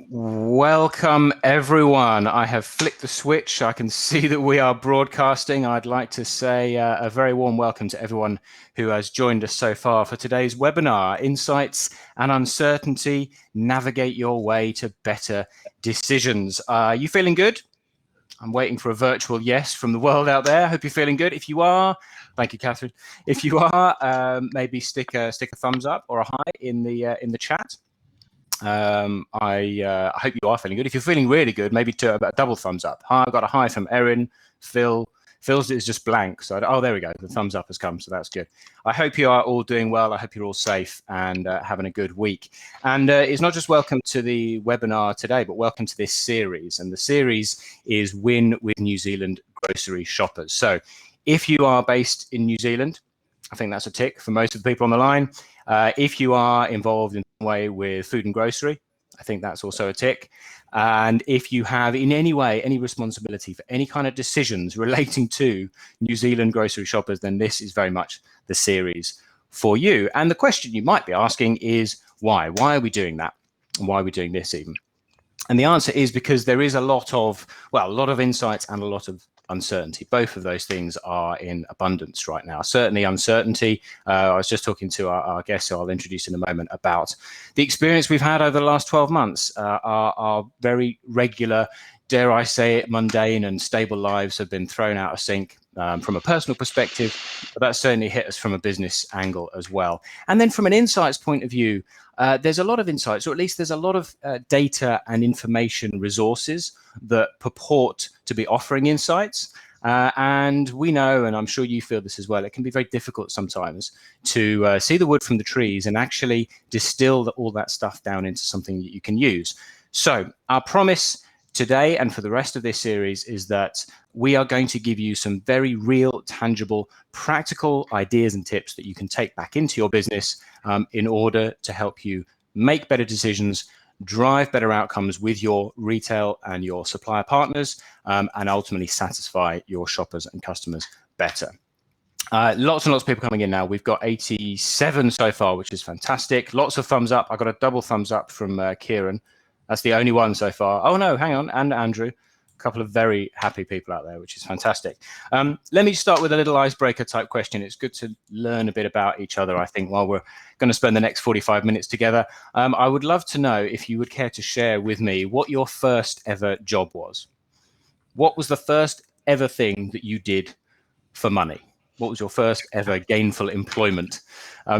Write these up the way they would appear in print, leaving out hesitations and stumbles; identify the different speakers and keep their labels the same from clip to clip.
Speaker 1: Welcome, everyone. I have flicked the switch. I can see that we are broadcasting. I'd like to say a very warm welcome to everyone who has joined us so far for today's webinar, Insights and Uncertainty, Navigate Your Way to Better Decisions. Are you feeling good? I'm waiting for a virtual yes from the world out there. I hope you're feeling good. If you are, thank you, Catherine. If you are, maybe stick a thumbs up or a hi in the chat. I hope you are feeling good. If you're feeling really good, maybe about double thumbs up. Hi, I've got a hi from Erin, Phil. Phil's is just blank. So, oh, there we go. The thumbs up has come. So that's good. I hope you are all doing well. I hope you're all safe and having a good week. And it's not just welcome to the webinar today, but welcome to this series. And the series is Win with New Zealand Grocery Shoppers. So if you are based in New Zealand, I think that's a tick for most of the people on the line. If you are involved in some way with food and grocery, I think that's also a tick. And if you have in any way any responsibility for any kind of decisions relating to New Zealand grocery shoppers, then this is very much the series for you. And the question you might be asking is why? Why are we doing that? And why are we doing this even? And the answer is because there is a lot of insights and a lot of uncertainty. Both of those things are in abundance right now. Certainly uncertainty. I was just talking to our guest, who I'll introduce in a moment, about the experience we've had over the last 12 months. Our very regular, dare I say it, mundane and stable lives have been thrown out of sync from a personal perspective, but that certainly hit us from a business angle as well. And then from an insights point of view, there's a lot of insights, or at least there's a lot of data and information resources that purport to be offering insights. And we know, and I'm sure you feel this as well, it can be very difficult sometimes to see the wood from the trees and actually distill all that stuff down into something that you can use. So our promise today and for the rest of this series is that we are going to give you some very real, tangible, practical ideas and tips that you can take back into your business in order to help you make better decisions, drive better outcomes with your retail and your supplier partners, and ultimately satisfy your shoppers and customers better. Lots and lots of people coming in now. We've got 87 so far, which is fantastic. Lots of thumbs up. I got a double thumbs up from Kieran. That's the only one so far. Oh, no, hang on. And Andrew. A couple of very happy people out there, which is fantastic. Let me start with a little icebreaker type question. It's good to learn a bit about each other, I think, while we're going to spend the next 45 minutes together. I would love to know if you would care to share with me what your first ever job was. What was the first ever thing that you did for money? What was your first ever gainful employment?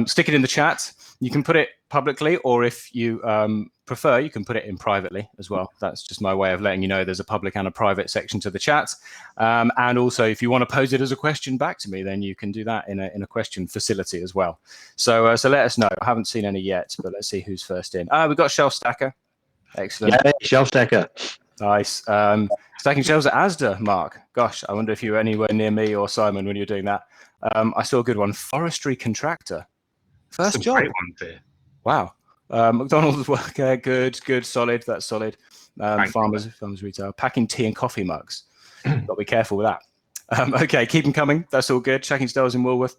Speaker 1: Stick it in the chat. You can put it publicly, or if you prefer, you can put it in privately as well. That's just my way of letting you know there's a public and a private section to the chat. And also, if you want to pose it as a question back to me, then you can do that in a question facility as well. So let us know. I haven't seen any yet, but let's see who's first in. We've got Shelf Stacker. Excellent.
Speaker 2: Yeah, Shelf Stacker.
Speaker 1: Nice. Stacking shelves at Asda, Mark. Gosh, I wonder if you were anywhere near me or Simon when you were doing that. I saw a good one. Forestry contractor. First job.
Speaker 3: Great one there.
Speaker 1: Wow. McDonald's work. Good, solid. That's solid. Farmers retail. Packing tea and coffee mugs. Got to be careful with that. Okay, keep them coming. That's all good. Checking stalls in Woolworth.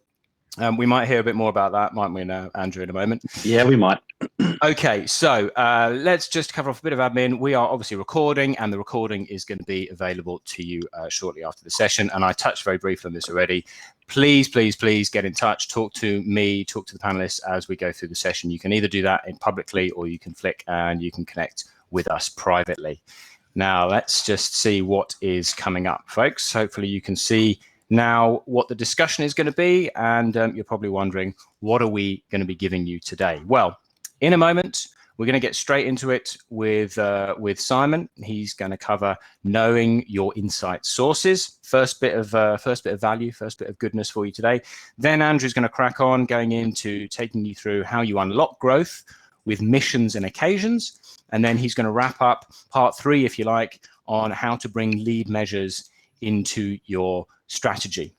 Speaker 1: We might hear a bit more about that, mightn't we, now, Andrew, in a moment?
Speaker 2: Yeah, we might.
Speaker 1: Okay, so let's just cover off a bit of admin. We are obviously recording, and the recording is going to be available to you shortly after the session. And I touched very briefly on this already. Please get in touch. Talk to me, talk to the panelists as we go through the session. You can either do that publicly, or you can flick and you can connect with us privately. Now, let's just see what is coming up, folks. Hopefully you can see now what the discussion is going to be, and you're probably wondering, what are we going to be giving you today? Well, in a moment, we're going to get straight into it with Simon. He's going to cover knowing your insight sources. First bit of value, first bit of goodness for you today. Then Andrew's going to crack on, going into taking you through how you unlock growth with missions and occasions. And then he's going to wrap up part 3, if you like, on how to bring lead measures into your strategy.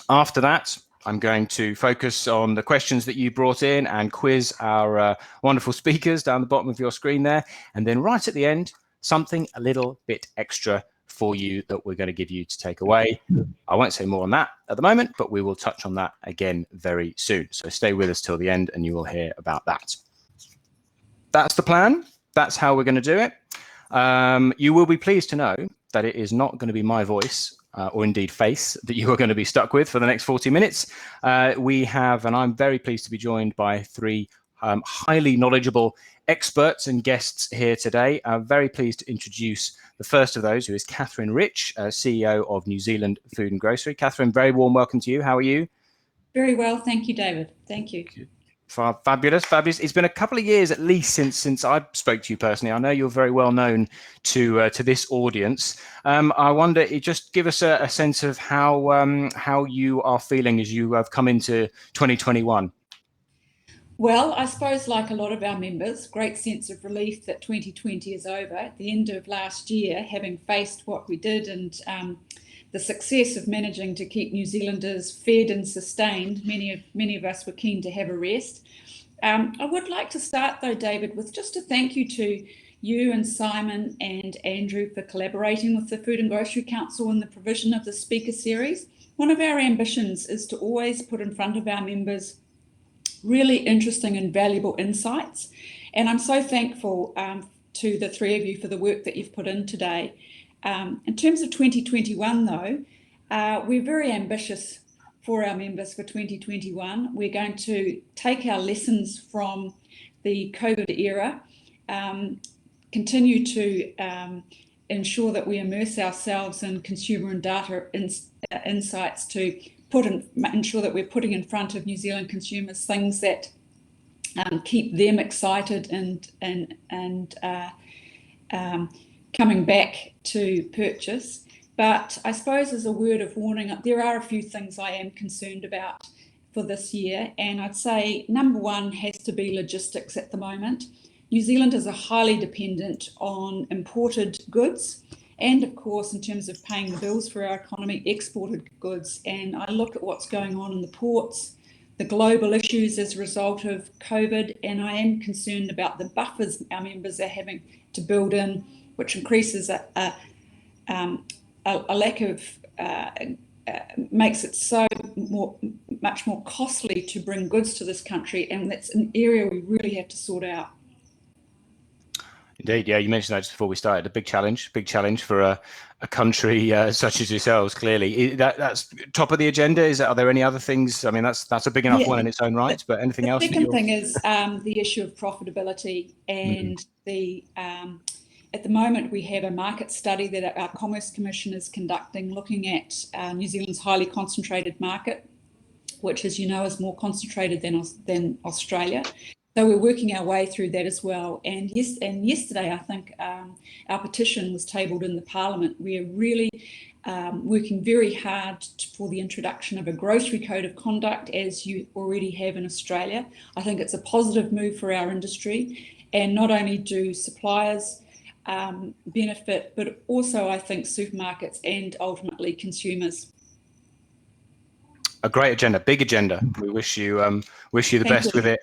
Speaker 1: After that, I'm going to focus on the questions that you brought in and quiz our wonderful speakers down the bottom of your screen there. And then right at the end, something a little bit extra for you that we're going to give you to take away. I won't say more on that at the moment, but we will touch on that again very soon. So stay with us till the end and you will hear about that. That's the plan. that's how we're going to do it. You will be pleased to know that it is not going to be my voice or indeed face that you are going to be stuck with for the next 40 minutes. We have, and I'm very pleased to be joined by three highly knowledgeable experts and guests here today. I'm very pleased to introduce the first of those, who is Catherine Rich, CEO of New Zealand Food and Grocery. Catherine, very warm welcome to you. How are you?
Speaker 2: Very well, thank you, David. Thank you.
Speaker 1: Fabulous. It's been a couple of years at least since I spoke to you personally. I know you're very well known to this audience. I wonder, just give us a sense of how you are feeling as you have come into 2021.
Speaker 2: Well, I suppose like a lot of our members, great sense of relief that 2020 is over. At the end of last year, having faced what we did and the success of managing to keep New Zealanders fed and sustained, many of us were keen to have a rest. I would like to start though, David, with just a thank you to you and Simon and Andrew for collaborating with the Food and Grocery Council in the provision of the speaker series. One of our ambitions is to always put in front of our members really interesting and valuable insights. And I'm so thankful to the three of you for the work that you've put in today. In terms of 2021 though, we're very ambitious for our members for 2021. We're going to take our lessons from the COVID era, continue to ensure that we immerse ourselves in consumer and data insights to ensure that we're putting in front of New Zealand consumers things that keep them excited and coming back to purchase. But I suppose as a word of warning, there are a few things I am concerned about for this year. And I'd say number one has to be logistics at the moment. New Zealanders are highly dependent on imported goods. And of course, in terms of paying the bills for our economy, exported goods. And I look at what's going on in the ports, the global issues as a result of COVID, and I am concerned about the buffers our members are having to build in, which increases a lack of, makes it so much more costly to bring goods to this country, and that's an area we really have to sort out.
Speaker 1: Indeed, yeah, you mentioned that just before we started. A big challenge for a country such as yourselves. Clearly, that's top of the agenda. Are there any other things? I mean, that's a big enough one in its own right. But anything else?
Speaker 2: The second thing is the issue of profitability, and at the moment we have a market study that our Commerce Commission is conducting, looking at New Zealand's highly concentrated market, which, as you know, is more concentrated than Australia. So we're working our way through that as well. And yesterday, I think our petition was tabled in the Parliament. We're really working very hard for the introduction of a grocery code of conduct, as you already have in Australia. I think it's a positive move for our industry. And not only do suppliers benefit, but also I think supermarkets and ultimately consumers.
Speaker 1: A great agenda, big agenda. We wish you the best with it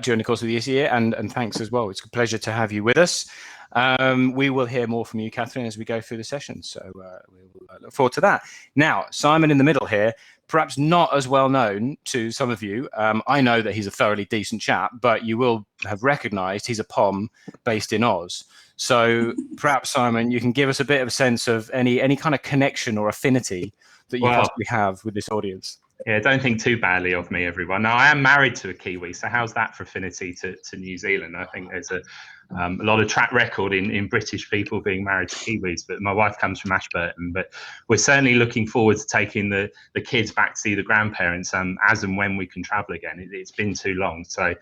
Speaker 1: during the course of this year, and thanks as well. It's a pleasure to have you with us. We will hear more from you, Catherine, as we go through the session. So we will look forward to that. Now, Simon in the middle here, perhaps not as well known to some of you. I know that he's a thoroughly decent chap, but you will have recognised he's a POM based in Oz. So perhaps, Simon, you can give us a bit of a sense of any kind of connection or affinity that you possibly have with this audience.
Speaker 3: Yeah, don't think too badly of me, everyone. Now, I am married to a Kiwi, so how's that for affinity to New Zealand? I think there's a lot of track record in British people being married to Kiwis, but my wife comes from Ashburton. But we're certainly looking forward to taking the kids back to see the grandparents as and when we can travel again. It's been too long. So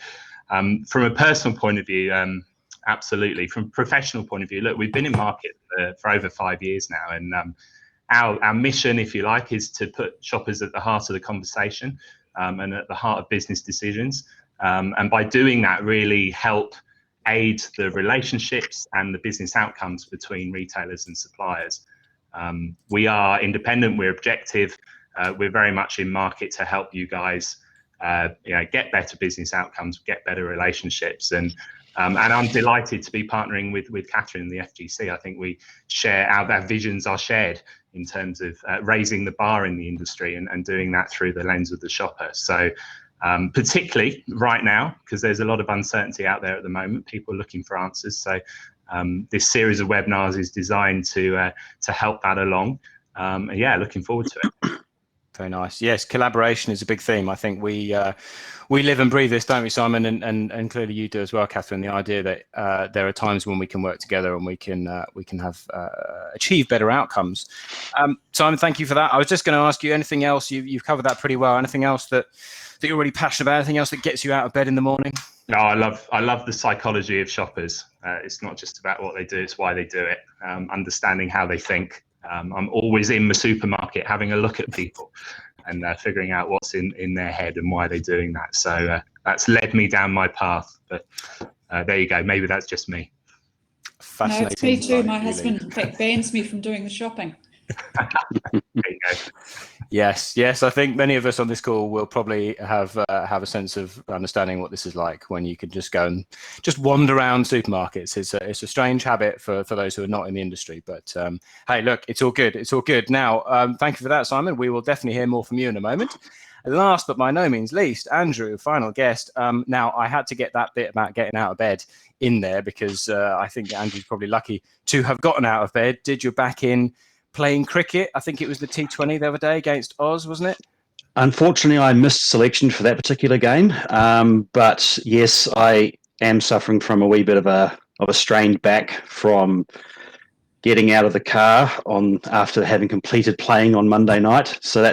Speaker 3: from a personal point of view, absolutely. From a professional point of view, look, we've been in market for over 5 years now, and our mission, if you like, is to put shoppers at the heart of the conversation and at the heart of business decisions. And by doing that, really help aid the relationships and the business outcomes between retailers and suppliers. We are independent, we're objective, we're very much in market to help you guys get better business outcomes, get better relationships. And I'm delighted to be partnering with Catherine in the FGC. I think we share our visions are shared in terms of raising the bar in the industry and doing that through the lens of the shopper. So particularly right now, because there's a lot of uncertainty out there at the moment. People are looking for answers. So this series of webinars is designed to help that along. Yeah, looking forward to it.
Speaker 1: Very nice. Yes, collaboration is a big theme. I think we live and breathe this, don't we, Simon? And clearly you do as well, Catherine. The idea that there are times when we can work together and we can have achieve better outcomes. Simon, thank you for that. I was just going to ask you, anything else? You've covered that pretty well. Anything else that you're really passionate about? Anything else that gets you out of bed in the morning?
Speaker 3: No, I love the psychology of shoppers. It's not just about what they do; it's why they do it. Understanding how they think. I'm always in the supermarket having a look at people and figuring out what's in their head and why they're doing that. So that's led me down my path. But there you go. Maybe that's just me.
Speaker 2: Fascinating. No, it's me too. My husband, in fact, bans me from doing the shopping.
Speaker 3: There you go.
Speaker 1: Yes. I think many of us on this call will probably have a sense of understanding what this is like when you can just go and just wander around supermarkets. It's a strange habit for those who are not in the industry. But hey, look, it's all good. It's all good. Now, thank you for that, Simon. We will definitely hear more from you in a moment. And last but by no means least, Andrew, final guest. Now, I had to get that bit about getting out of bed in there because I think Andrew's probably lucky to have gotten out of bed. Did you back in playing cricket? I think it was the T20 the other day against Oz, wasn't it?
Speaker 4: Unfortunately, I missed selection for that particular game. But yes, I am suffering from a wee bit of a strained back from getting out of the car after having completed playing on Monday night. So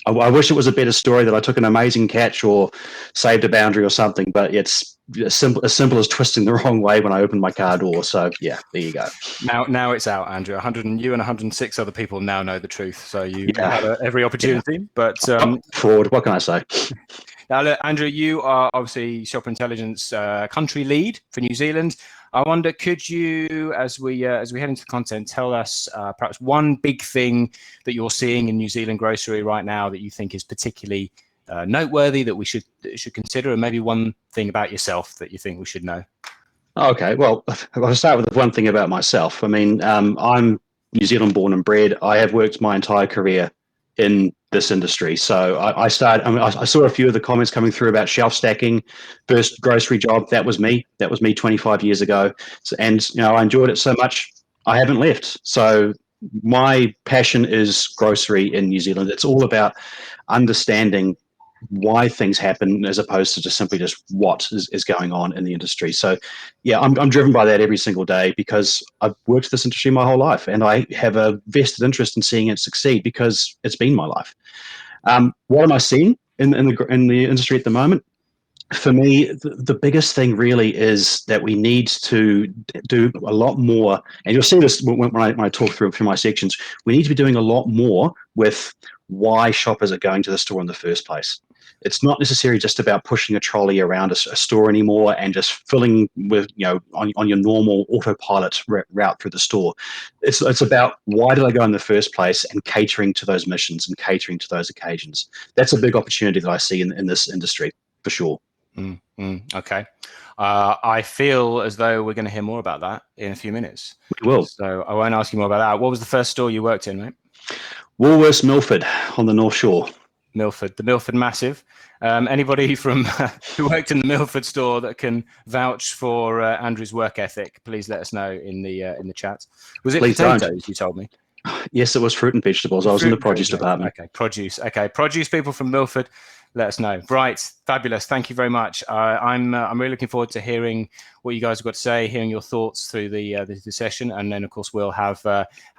Speaker 4: I wish it was a better story that I took an amazing catch or saved a boundary or something, but it's as simple as twisting the wrong way when I opened my car door. So yeah, there you go.
Speaker 1: Now it's out, Andrew. You and 106 other people now know the truth. So you had every opportunity. Yeah. But
Speaker 4: fraud. What can I say?
Speaker 1: Now, look, Andrew, you are obviously shopper intelligence country lead for New Zealand. I wonder, could you, as we head into the content, tell us perhaps one big thing that you're seeing in New Zealand grocery right now that you think is particularly noteworthy that we should consider, and maybe one thing about yourself that you think we should know?
Speaker 4: Okay, well, I'll start with one thing about myself. I mean, I'm New Zealand born and bred. I have worked my entire career in this industry. So I saw a few of the comments coming through about shelf stacking. First grocery job, that was me 25 years ago. And I enjoyed it so much, I haven't left. So my passion is grocery in New Zealand. It's all about understanding why things happen as opposed to just simply what is going on in the industry. So yeah, I'm driven by that every single day because I've worked this industry my whole life and I have a vested interest in seeing it succeed because it's been my life. What am I seeing in the industry at the moment? For me, the biggest thing really is that we need to do a lot more, and you'll see this when I talk through my sections. We need to be doing a lot more with why shoppers are going to the store in the first place. It's not necessarily just about pushing a trolley around a store anymore and just filling with, on your normal autopilot route through the store. It's about why did I go in the first place and catering to those missions and catering to those occasions. That's a big opportunity that I see in this industry for sure.
Speaker 1: Okay. I feel as though we're going to hear more about that in a few minutes.
Speaker 4: We will.
Speaker 1: So I won't ask you more about that. What was the first store you worked in, mate?
Speaker 4: Woolworths Milford on the North Shore.
Speaker 1: The Milford Massive. Anybody from who worked in the Milford store that can vouch for Andrew's work ethic, please let us know in the chat. Was it potatoes, you told me?
Speaker 4: Yes, it was fruit and vegetables. I was in the produce department.
Speaker 1: Okay, produce. Okay, produce people from Milford, let us know. Right, fabulous. Thank you very much. I'm really looking forward to hearing what you guys have got to say, hearing your thoughts through the session, and then of course we'll have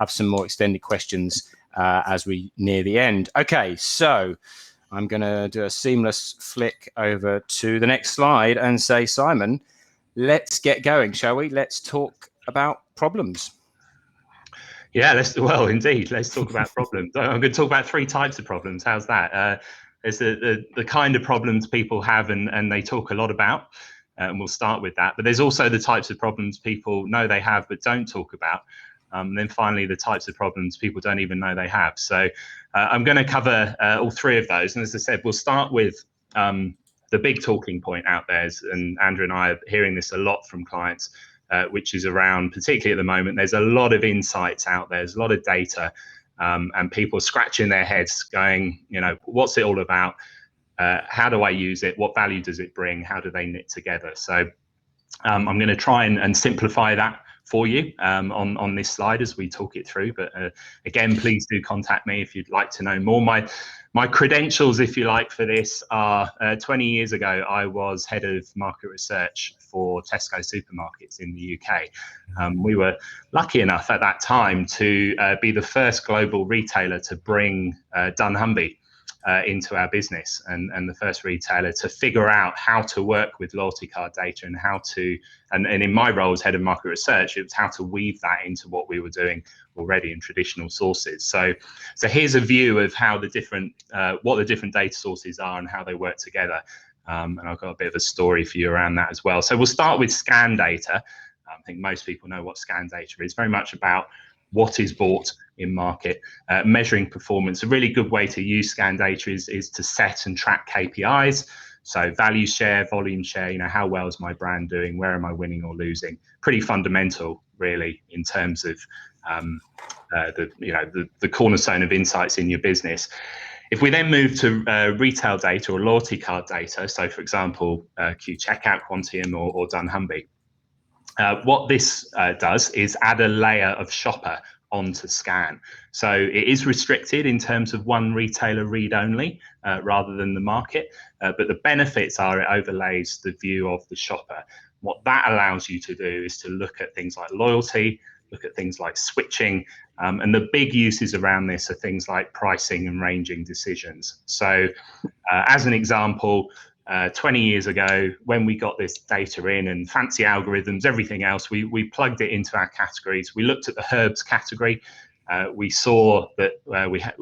Speaker 1: some more extended questions as we near the end. Okay, so I'm going to do a seamless flick over to the next slide and say, Simon, let's get going, shall we? Let's talk about problems.
Speaker 3: Yeah, let's talk about problems. I'm going to talk about 3 types of problems. How's that? There's the kind of problems people have and they talk a lot about, and we'll start with that. But there's also the types of problems people know they have but don't talk about. Then finally, the types of problems people don't even know they have. So I'm going to cover all 3 of those. And as I said, we'll start with the big talking point out there, and Andrew and I are hearing this a lot from clients, which is around, particularly at the moment, there's a lot of insights out there, there's a lot of data, and people scratching their heads going, what's it all about? how do I use it? What value does it bring? How do they knit together? So I'm going to try and simplify that for you on this slide as we talk it through. But again, please do contact me if you'd like to know more. My credentials, if you like, for this are 20 years ago, I was head of market research for Tesco supermarkets in the UK. We were lucky enough at that time to be the first global retailer to bring dunnhumby into our business, and the first retailer to figure out how to work with loyalty card data and how to, and in my role as head of market research, it was how to weave that into what we were doing already in traditional sources. So here's a view of how the different, what the different data sources are and how they work together. And I've got a bit of a story for you around that as well. So we'll start with scan data. I think most people know what scan data is. Very much about what is bought in market, measuring performance. A really good way to use scan data is to set and track KPIs. So value share, volume share, you know, how well is my brand doing? Where am I winning or losing? Pretty fundamental, really, in terms of the cornerstone of insights in your business. If we then move to retail data or loyalty card data, so for example, Q Checkout, Quantium or dunnhumby, what this does is add a layer of shopper onto scan. So it is restricted in terms of one retailer read only rather than the market, but the benefits are it overlays the view of the shopper. What that allows you to do is to look at things like loyalty, look at things like switching, and the big uses around this are things like pricing and ranging decisions. So as an example, 20 years ago, when we got this data in and fancy algorithms, everything else, we plugged it into our categories. We looked at the herbs category. We saw that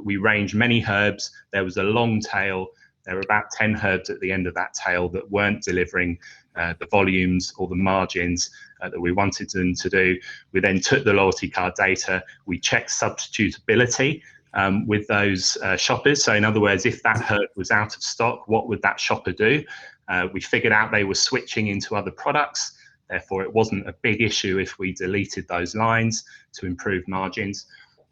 Speaker 3: we range many herbs. There was a long tail. There were about 10 herbs at the end of that tail that weren't delivering the volumes or the margins that we wanted them to do. We then took the loyalty card data. We checked substitutability with those shoppers. So in other words, if that herb was out of stock, what would that shopper do? We figured out they were switching into other products. Therefore, it wasn't a big issue if we deleted those lines to improve margins.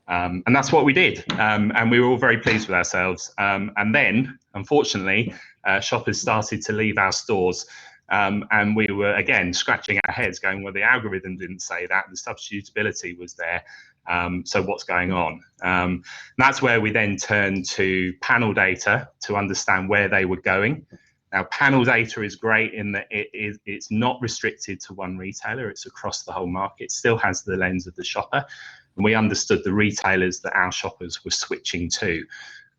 Speaker 3: And that's what we did. And we were all very pleased with ourselves. And then, unfortunately, shoppers started to leave our stores. And we were, again, scratching our heads going, well, the algorithm didn't say that. The substitutability was there. So what's going on? That's where we then turned to panel data to understand where they were going. Now, panel data is great in that it's not restricted to one retailer. It's across the whole market. It still has the lens of the shopper. And we understood the retailers that our shoppers were switching to.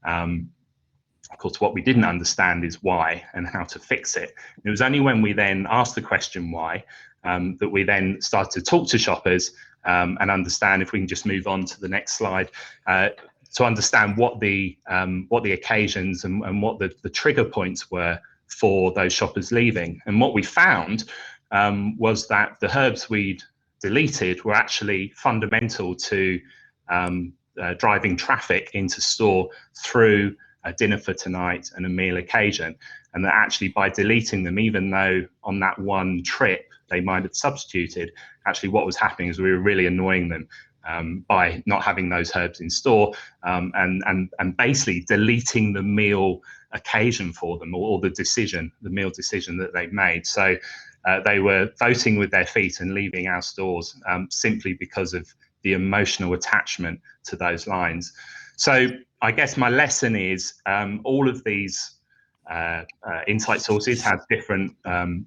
Speaker 3: Of course, what we didn't understand is why and how to fix it. It was only when we then asked the question why that we then started to talk to shoppers and understand, if we can just move on to the next slide, to understand what the occasions and what the trigger points were for those shoppers leaving. And what we found was that the herbs we'd deleted were actually fundamental to driving traffic into store through a dinner for tonight and a meal occasion. And that actually by deleting them, even though on that one trip they might have substituted, actually what was happening is we were really annoying them by not having those herbs in store and basically deleting the meal occasion for them, or the meal decision that they've made. So they were voting with their feet and leaving our stores simply because of the emotional attachment to those lines. So I guess my lesson is all of these insight sources have different,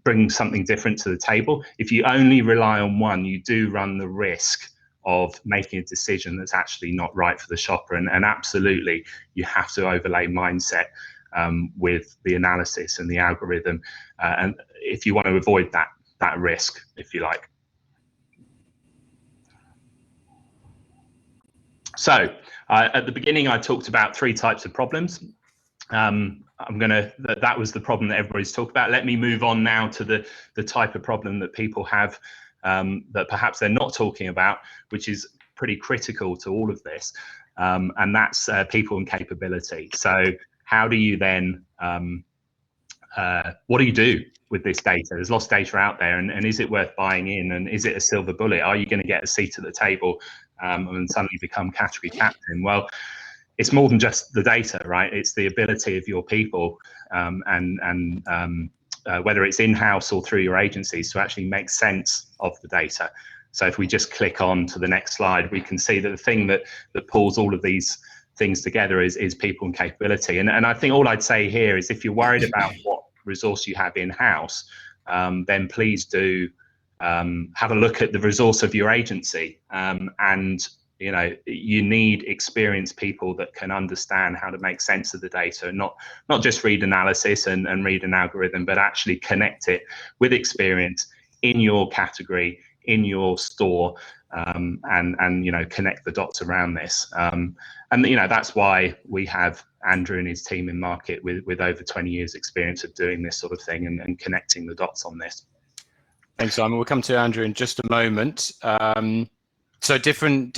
Speaker 3: bring something different to the table. If you only rely on one, you do run the risk of making a decision that's actually not right for the shopper. And absolutely, you have to overlay mindset with the analysis and the algorithm, and if you want to avoid that risk, if you like. So at the beginning, I talked about 3 types of problems. That was the problem that everybody's talked about. Let me move on now to the type of problem that people have that perhaps they're not talking about, which is pretty critical to all of this, and that's people and capability. So how do you then, what do you do with this data? There's lots of data out there, and is it worth buying in? And is it a silver bullet? Are you going to get a seat at the table and suddenly become category captain? Well, it's more than just the data, right? It's the ability of your people whether it's in-house or through your agencies to actually make sense of the data. So if we just click on to the next slide, we can see that the thing that pulls all of these things together is people and capability. And I think all I'd say here is if you're worried about what resource you have in-house, then please do have a look at the resource of your agency. And you need experienced people that can understand how to make sense of the data, and not just read analysis and read an algorithm, but actually connect it with experience in your category, in your store, and connect the dots around this. And that's why we have Andrew and his team in market with over 20 years experience of doing this sort of thing and connecting the dots on this.
Speaker 1: Thanks, Simon. We'll come to Andrew in just a moment. So different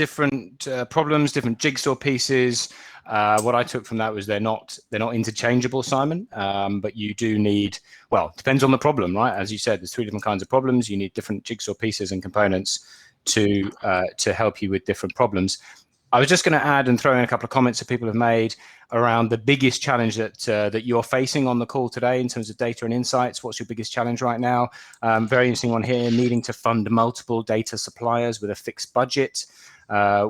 Speaker 1: problems, different jigsaw pieces. What I took from that was they're not interchangeable, Simon. But you do need, well, depends on the problem, right? As you said, there's 3 different kinds of problems. You need different jigsaw pieces and components to help you with different problems. I was just going to add and throw in a couple of comments that people have made around the biggest challenge that you're facing on the call today in terms of data and insights. What's your biggest challenge right now? Very interesting one here, needing to fund multiple data suppliers with a fixed budget.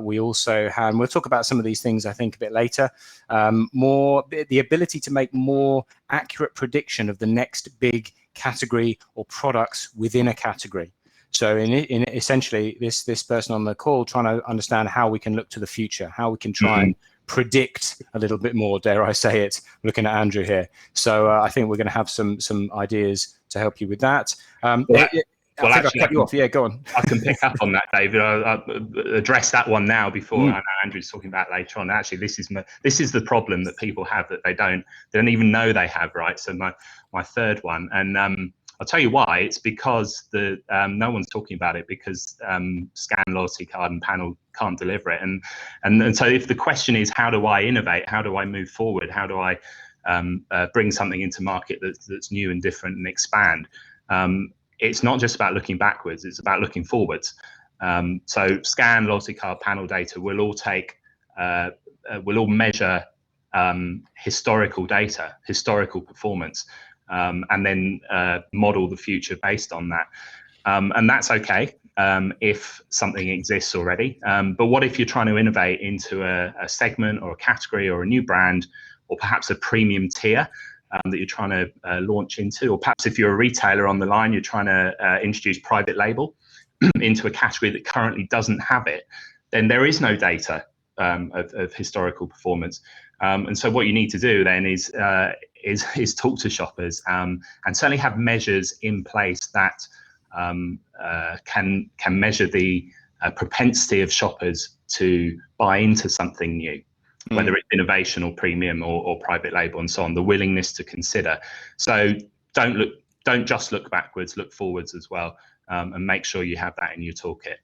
Speaker 1: We also have, and we'll talk about some of these things, I think, a bit later, the ability to make more accurate prediction of the next big category or products within a category. So in essentially, this person on the call trying to understand how we can look to the future, how we can try and predict a little bit more, dare I say it, looking at Andrew here. So I think we're going to have some ideas to help you with that.
Speaker 3: Well, actually, I cut you off. Yeah, go on. I can pick up on that, David. I'll address that one now before I know Andrew's talking about later on. Actually, this is the problem that people have that they don't even know they have, right? So my third one, and I'll tell you why. It's because no one's talking about it because Scan, Loyalty Card and Panel can't deliver it. And so if the question is, how do I innovate? How do I move forward? How do I bring something into market that's new and different and expand? It's not just about looking backwards. It's about looking forwards. So Scan, Loyalty Card, Panel data will all measure historical data, historical performance. And then model the future based on that. And that's okay if something exists already. But what if you're trying to innovate into a segment or a category or a new brand, or perhaps a premium tier that you're trying to launch into, or perhaps if you're a retailer on the line, you're trying to introduce private label into a category that currently doesn't have it, then there is no data of historical performance. And so what you need to do then is talk to shoppers and certainly have measures in place that can measure the propensity of shoppers to buy into something new, whether it's innovation or premium or private label and so on, the willingness to consider. So don't just look backwards, look forwards as well, and make sure you have that in your toolkit.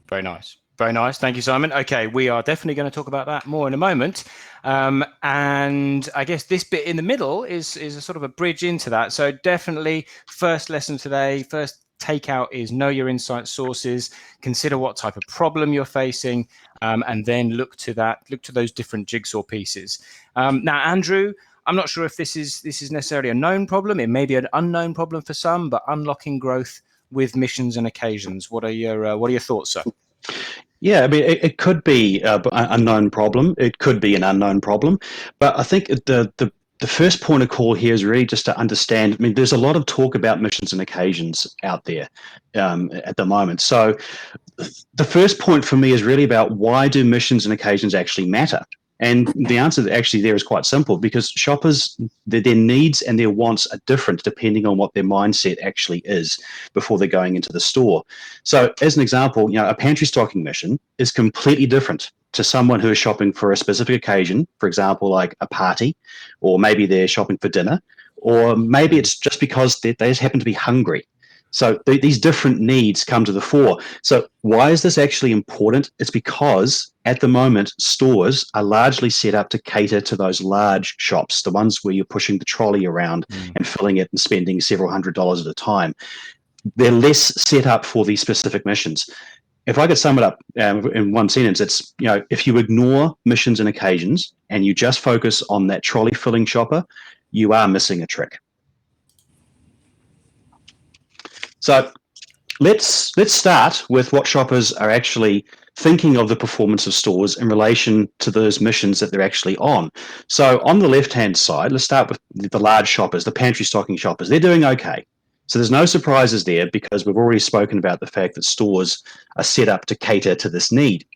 Speaker 1: Very nice. Very nice. Thank you, Simon. Okay, we are definitely going to talk about that more in a moment. And I guess this bit in the middle is a sort of a bridge into that. So definitely first lesson today, first takeout is know your insight sources, consider what type of problem you're facing, and then look to those different jigsaw pieces. Now, Andrew, I'm not sure if this is necessarily a known problem. It may be an unknown problem for some, but unlocking growth with missions and occasions. What are your thoughts, sir?
Speaker 4: Yeah, I mean, it could be an unknown problem. It could be an unknown problem. But I think the first point of call here is really just to understand. I mean, there's a lot of talk about missions and occasions out there at the moment. So the first point for me is really about why do missions and occasions actually matter? And the answer actually there is quite simple, because shoppers, their needs and their wants are different depending on what their mindset actually is before they're going into the store. So as an example, a pantry stocking mission is completely different to someone who is shopping for a specific occasion, for example, like a party, or maybe they're shopping for dinner, or maybe it's just because they just happen to be hungry. So these different needs come to the fore. So why is this actually important? It's because at the moment, stores are largely set up to cater to those large shops, the ones where you're pushing the trolley around and filling it and spending several $100s at a time. They're less set up for these specific missions. if I could sum it up in one sentence, it's, if you ignore missions and occasions and you just focus on that trolley filling shopper, you are missing a trick. So let's start with what shoppers are actually thinking of the performance of stores in relation to those missions that they're actually on. So on the left-hand side, let's start with the large shoppers, the pantry stocking shoppers. They're doing okay. So there's no surprises there because we've already spoken about the fact that stores are set up to cater to this need.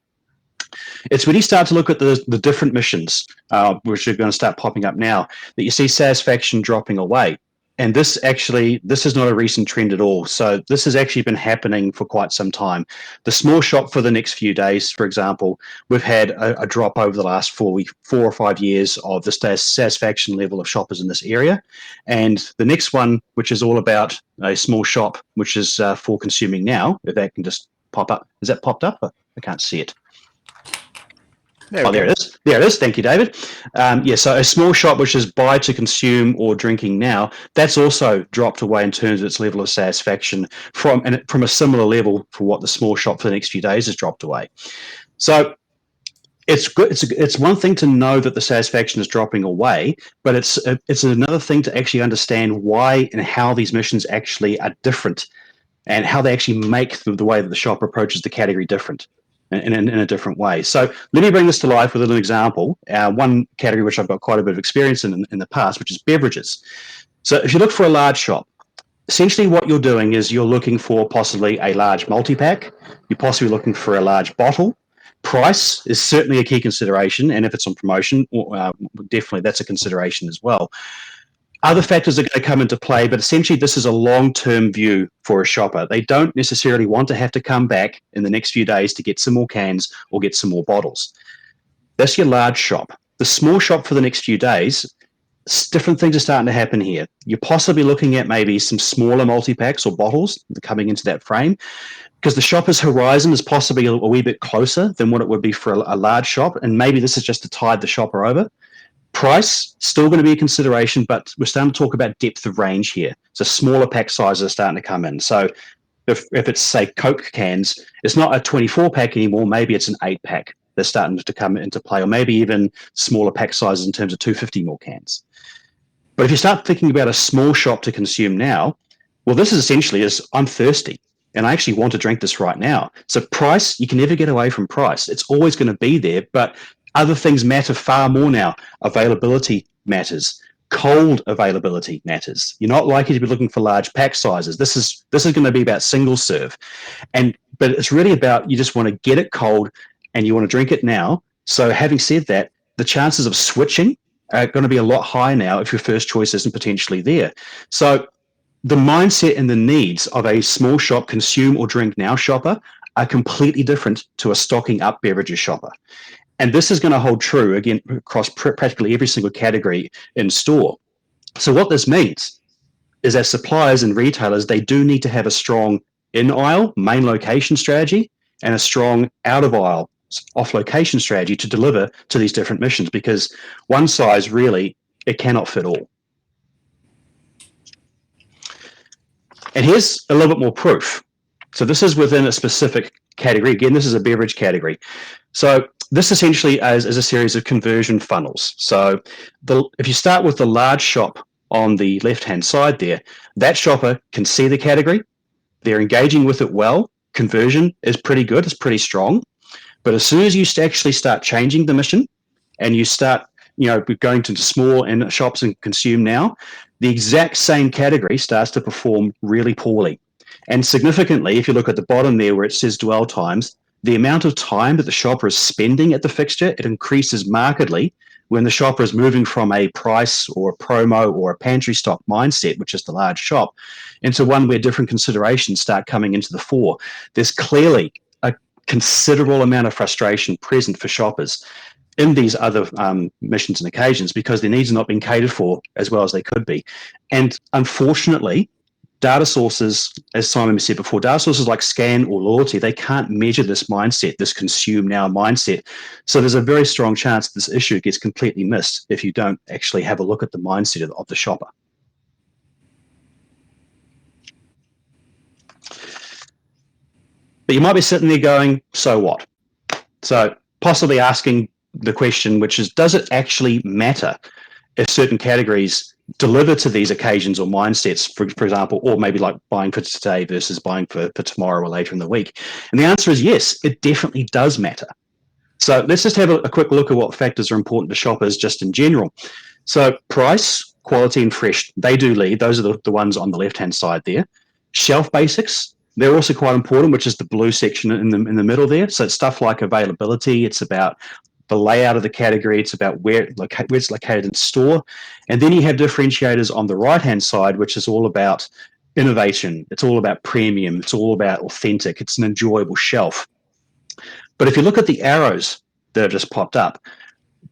Speaker 4: It's when you start to look at the different missions, which are going to start popping up now, that you see satisfaction dropping away. And this is not a recent trend at all. So this has actually been happening for quite some time. The small shop for the next few days, for example, we've had a drop over the last 4 or 5 years of the satisfaction level of shoppers in this area. And the next one, which is all about a small shop, which is for consuming now, if that can just pop up. Is that popped up? I can't see it. There it is. There it is. Thank you, David. So a small shop, which is buy to consume or drinking now, that's also dropped away in terms of its level of satisfaction from a similar level for what the small shop for the next few days has dropped away. So it's good. It's one thing to know that the satisfaction is dropping away, but it's another thing to actually understand why and how these missions actually are different and how they actually make the way that the shopper approaches the category different. In a different way. So let me bring this to life with an example. One category which I've got quite a bit of experience in the past, which is beverages. So if you look for a large shop, essentially what you're doing is you're looking for possibly a large multi-pack. You're possibly looking for a large bottle. Price is certainly a key consideration, and if it's on promotion, definitely that's a consideration as well. Other factors are going to come into play, but essentially this is a long-term view for a shopper. They don't necessarily want to have to come back in the next few days to get some more cans or get some more bottles. That's your large shop. The small shop for the next few days, different things are starting to happen here. You're possibly looking at maybe some smaller multi-packs or bottles coming into that frame because the shopper's horizon is possibly a wee bit closer than what it would be for a large shop, and maybe this is just to tide the shopper over. Price, still going to be a consideration, but we're starting to talk about depth of range here. So smaller pack sizes are starting to come in. So if it's, say, Coke cans, it's not a 24-pack anymore. Maybe it's an 8-pack that's starting to come into play, or maybe even smaller pack sizes in terms of 250ml cans. But if you start thinking about a small shop to consume now, well, this is essentially I'm thirsty, and I actually want to drink this right now. So price, you can never get away from price. It's always going to be there, but other things matter far more now. Availability matters. Cold availability matters. You're not likely to be looking for large pack sizes. This is going to be about single serve, but it's really about you just want to get it cold and you want to drink it now. So having said that, the chances of switching are going to be a lot higher now if your first choice isn't potentially there. So the mindset and the needs of a small shop consume or drink now shopper are completely different to a stocking up beverages shopper. And this is going to hold true, again, across practically every single category in store. So what this means is that suppliers and retailers, they do need to have a strong in-aisle, main location strategy and a strong out-of-aisle, off-location strategy to deliver to these different missions, because one size really, it cannot fit all. And here's a little bit more proof. So this is within a specific category. Again, this is a beverage category. So this essentially is a series of conversion funnels. So if you start with the large shop on the left-hand side there, that shopper can see the category. They're engaging with it well. Conversion is pretty good. It's pretty strong. But as soon as you actually start changing the mission and you start going to small shops and consume now, the exact same category starts to perform really poorly. And significantly, if you look at the bottom there where it says dwell times, the amount of time that the shopper is spending at the fixture, it increases markedly when the shopper is moving from a price or a promo or a pantry stock mindset, which is the large shop, into one where different considerations start coming into the fore. There's clearly a considerable amount of frustration present for shoppers in these other missions and occasions because their needs are not being catered for as well as they could be. And unfortunately, data sources, as Simon said before, data sources like Scan or Loyalty, they can't measure this mindset, this consume now mindset. So there's a very strong chance this issue gets completely missed if you don't actually have a look at the mindset of the shopper. But you might be sitting there going, so what? So possibly asking the question, which is, does it actually matter if certain categories deliver to these occasions or mindsets, for example, or maybe like buying for today versus buying for tomorrow or later in the week? And the answer is yes, it definitely does matter. So let's just have a quick look at what factors are important to shoppers just in general. So price, quality, and fresh, they do lead. Those are the ones on the left-hand side there. Shelf basics, they're also quite important, which is the blue section in the middle there. So it's stuff like availability. It's about the layout of the category. It's about where it's located in store. And then you have differentiators on the right-hand side, which is all about innovation. It's all about premium. It's all about authentic. It's an enjoyable shelf. But if you look at the arrows that have just popped up,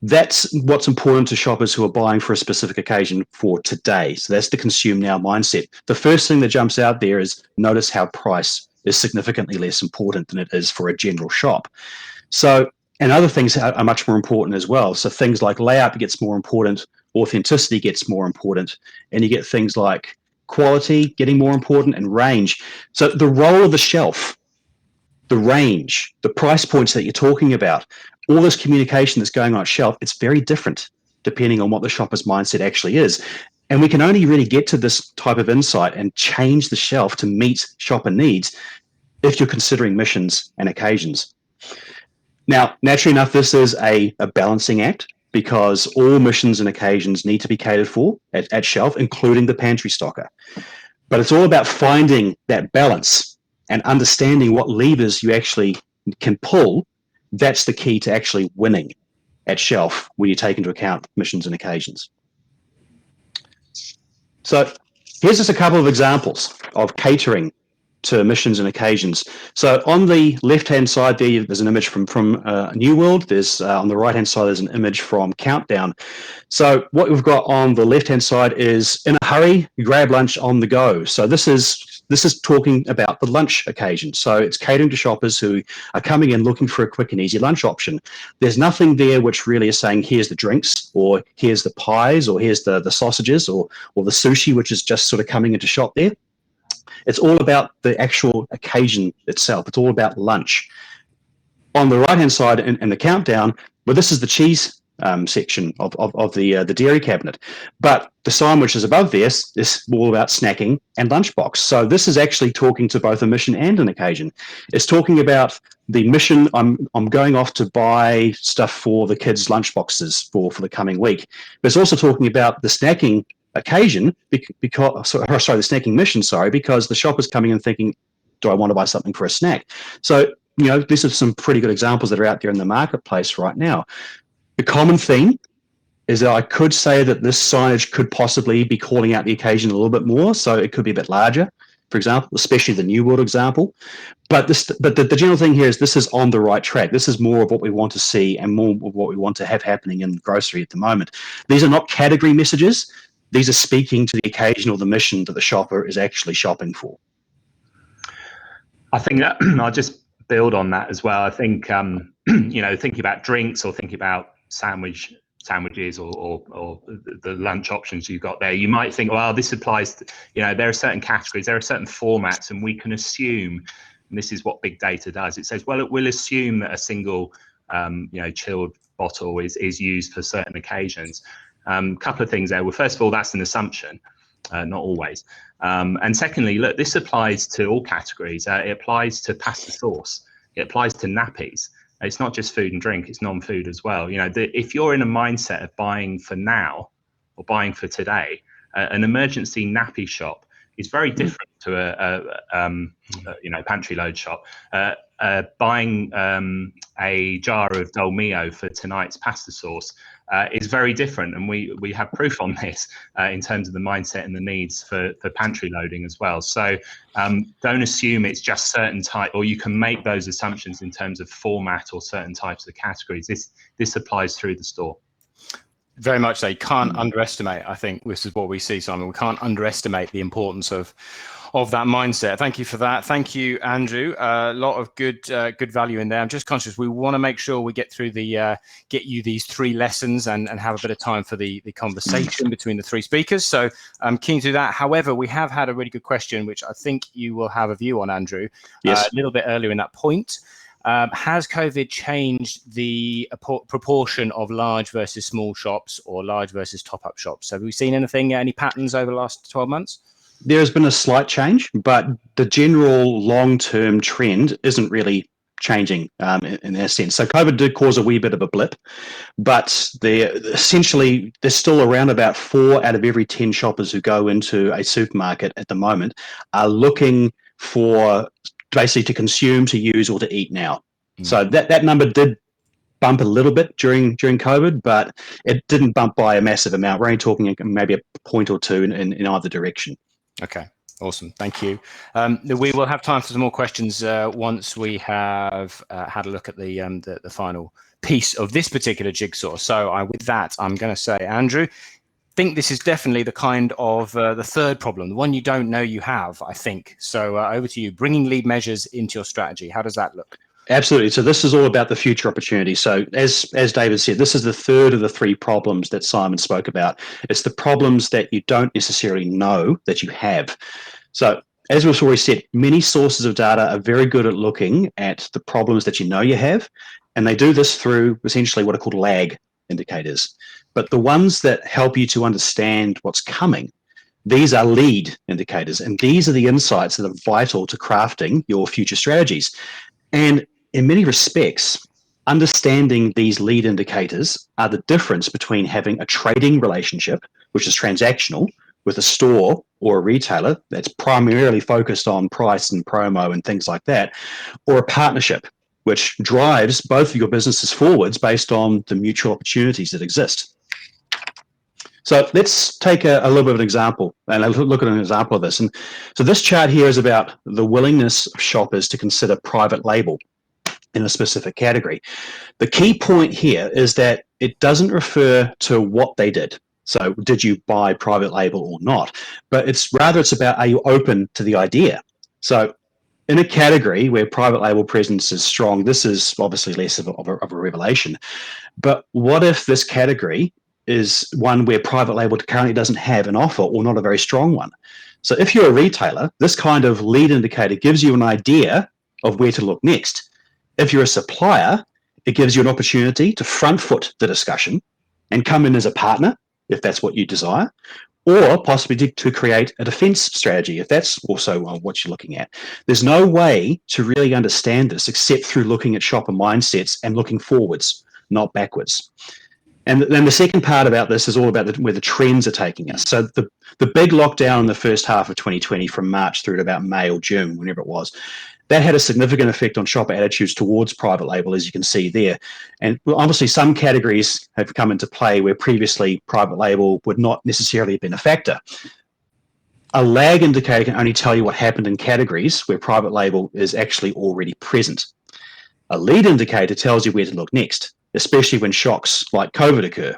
Speaker 4: that's what's important to shoppers who are buying for a specific occasion for today. So that's the consume now mindset. The first thing that jumps out there is notice how price is significantly less important than it is for a general shop. So, and other things are much more important as well. So things like layout gets more important, authenticity gets more important, and you get things like quality getting more important and range. So the role of the shelf, the range, the price points that you're talking about, all this communication that's going on at shelf, it's very different depending on what the shopper's mindset actually is. And we can only really get to this type of insight and change the shelf to meet shopper needs if you're considering missions and occasions. Now, naturally enough, this is a balancing act because all missions and occasions need to be catered for at shelf, including the pantry stocker. But it's all about finding that balance and understanding what levers you actually can pull. That's the key to actually winning at shelf when you take into account missions and occasions. So here's just a couple of examples of catering to missions and occasions. So on the left-hand side there's an image from New World. There's on the right-hand side, there's an image from Countdown. So what we've got on the left-hand side is in a hurry, you grab lunch on the go. So this is talking about the lunch occasion. So it's catering to shoppers who are coming in looking for a quick and easy lunch option. There's nothing there which really is saying, here's the drinks, or here's the pies, or here's the sausages, or the sushi, which is just sort of coming into shop there. It's all about the actual occasion itself. It's all about lunch. On the right-hand side in the Countdown, well, this is the cheese section of the dairy cabinet. But the sign which is above this is all about snacking and lunchbox. So this is actually talking to both a mission and an occasion. It's talking about the mission. I'm going off to buy stuff for the kids' lunchboxes for the coming week. But it's also talking about the snacking occasion because the snacking mission, because the shopper's coming in thinking, do I want to buy something for a snack? So, these are some pretty good examples that are out there in the marketplace right now. The common theme is that I could say that this signage could possibly be calling out the occasion a little bit more. So it could be a bit larger, for example, especially the New World example. But the general thing here is this is on the right track. This is more of what we want to see and more of what we want to have happening in grocery at the moment. These are not category messages. These are speaking to the occasion or the mission that the shopper is actually shopping for.
Speaker 3: I think that I'll just build on that as well. I think, thinking about drinks or thinking about sandwiches or the lunch options you've got there, you might think, well, this applies to, there are certain categories, there are certain formats, and we can assume, and this is what big data does, it says, well, it will assume that a single, chilled bottle is used for certain occasions. Couple of things there. Well, first of all, that's an assumption, not always. And secondly, look, this applies to all categories. It applies to pasta sauce. It applies to nappies. It's not just food and drink, it's non-food as well. If you're in a mindset of buying for now or buying for today, an emergency nappy shop is very different to a pantry load shop. Buying a jar of Dolmio for tonight's pasta sauce is very different, and we have proof on this in terms of the mindset and the needs for pantry loading as well. So don't assume it's just certain type, or you can make those assumptions in terms of format or certain types of categories. This applies through the store.
Speaker 1: Very much so. You can't underestimate, I think this is what we see, Simon, we can't underestimate the importance of that mindset. Thank you for that. Thank you, Andrew. A lot of good value in there. I'm just conscious we want to make sure we get through get you these 3 lessons and have a bit of time for the conversation between the 3 speakers. So I'm keen to do that. However, we have had a really good question, which I think you will have a view on, Andrew.
Speaker 4: Yes.
Speaker 1: A little bit earlier in that point. Has COVID changed the proportion of large versus small shops or large versus top-up shops? Have we seen any patterns over the last 12 months?
Speaker 4: There has been a slight change, but the general long-term trend isn't really changing in that sense. So COVID did cause a wee bit of a blip, but essentially there's still around about 4 out of every 10 shoppers who go into a supermarket at the moment are looking for basically to consume, to use, or to eat now. So that number did bump a little bit during COVID, but it didn't bump by a massive amount. We're only talking maybe a point or 2 in either direction.
Speaker 1: Okay, awesome. Thank you. We will have time for some more questions once we have had a look at the final piece of this particular jigsaw. So with that, I'm going to say, Andrew, I think this is definitely the kind of the 3rd problem, the one you don't know you have, I think. So over to you, bringing lead measures into your strategy. How does that look?
Speaker 4: Absolutely. So this is all about the future opportunity. So as David said, this is the 3rd of the 3 problems that Simon spoke about. It's the problems that you don't necessarily know that you have. So as we've already said, many sources of data are very good at looking at the problems that you know you have, and they do this through essentially what are called lag indicators. But the ones that help you to understand what's coming, these are lead indicators, and these are the insights that are vital to crafting your future strategies. And in many respects, understanding these lead indicators are the difference between having a trading relationship, which is transactional, with a store or a retailer that's primarily focused on price and promo and things like that, or a partnership, which drives both of your businesses forwards based on the mutual opportunities that exist. So let's take a little bit of an example and look at an example of this. And so this chart here is about the willingness of shoppers to consider private label in a specific category. The key point here is that it doesn't refer to what they did. So did you buy private label or not? But it's about, are you open to the idea? So in a category where private label presence is strong, this is obviously less of a revelation. But what if this category is one where private label currently doesn't have an offer or not a very strong one? So if you're a retailer, this kind of lead indicator gives you an idea of where to look next. If you're a supplier, it gives you an opportunity to front foot the discussion and come in as a partner, if that's what you desire, or possibly to create a defense strategy, if that's also what you're looking at. There's no way to really understand this except through looking at shopper mindsets and looking forwards, not backwards. And then the second part about this is all about where the trends are taking us. So the big lockdown in the first half of 2020 from March through to about May or June, whenever it was, that had a significant effect on shopper attitudes towards private label, as you can see there. And obviously some categories have come into play where previously private label would not necessarily have been a factor. A lag indicator can only tell you what happened in categories where private label is actually already present. A lead indicator tells you where to look next, especially when shocks like COVID occur.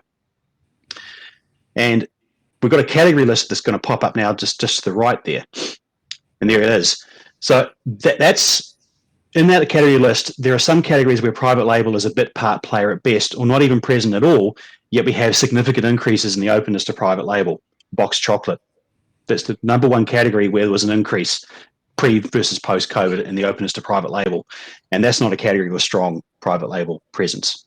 Speaker 4: And we've got a category list that's going to pop up now just to the right there. And there it is. So that's in that category list. There are some categories where private label is a bit part player at best, or not even present at all, yet we have significant increases in the openness to private label. Boxed chocolate. That's the number one category where there was an increase pre versus post COVID in the openness to private label. And that's not a category with strong private label presence.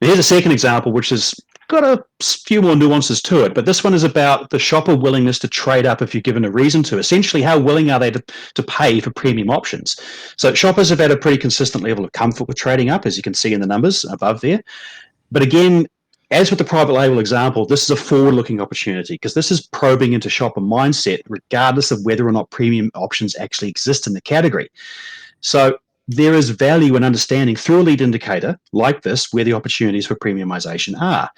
Speaker 4: Here's a second example, which has got a few more nuances to it, but this one is about the shopper willingness to trade up if you're given a reason to. Essentially, how willing are they to pay for premium options? So shoppers have had a pretty consistent level of comfort with trading up, as you can see in the numbers above there. But again, as with the private label example, this is a forward-looking opportunity because this is probing into shopper mindset, regardless of whether or not premium options actually exist in the category. So there is value in understanding through a lead indicator like this where the opportunities for premiumization are.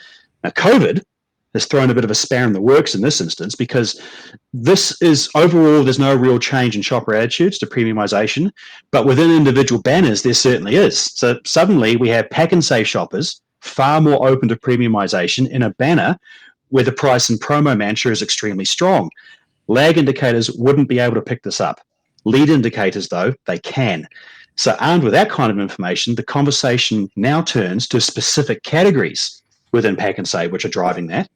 Speaker 4: Now, COVID has thrown a bit of a spanner in the works in this instance because this is overall, there's no real change in shopper attitudes to premiumization, but within individual banners, there certainly is. So suddenly we have pack and save shoppers far more open to premiumization in a banner where the price and promo mantra is extremely strong. Lag indicators wouldn't be able to pick this up. Lead indicators, though, they can. So armed with that kind of information, the conversation now turns to specific categories within Pack and Save, which are driving that,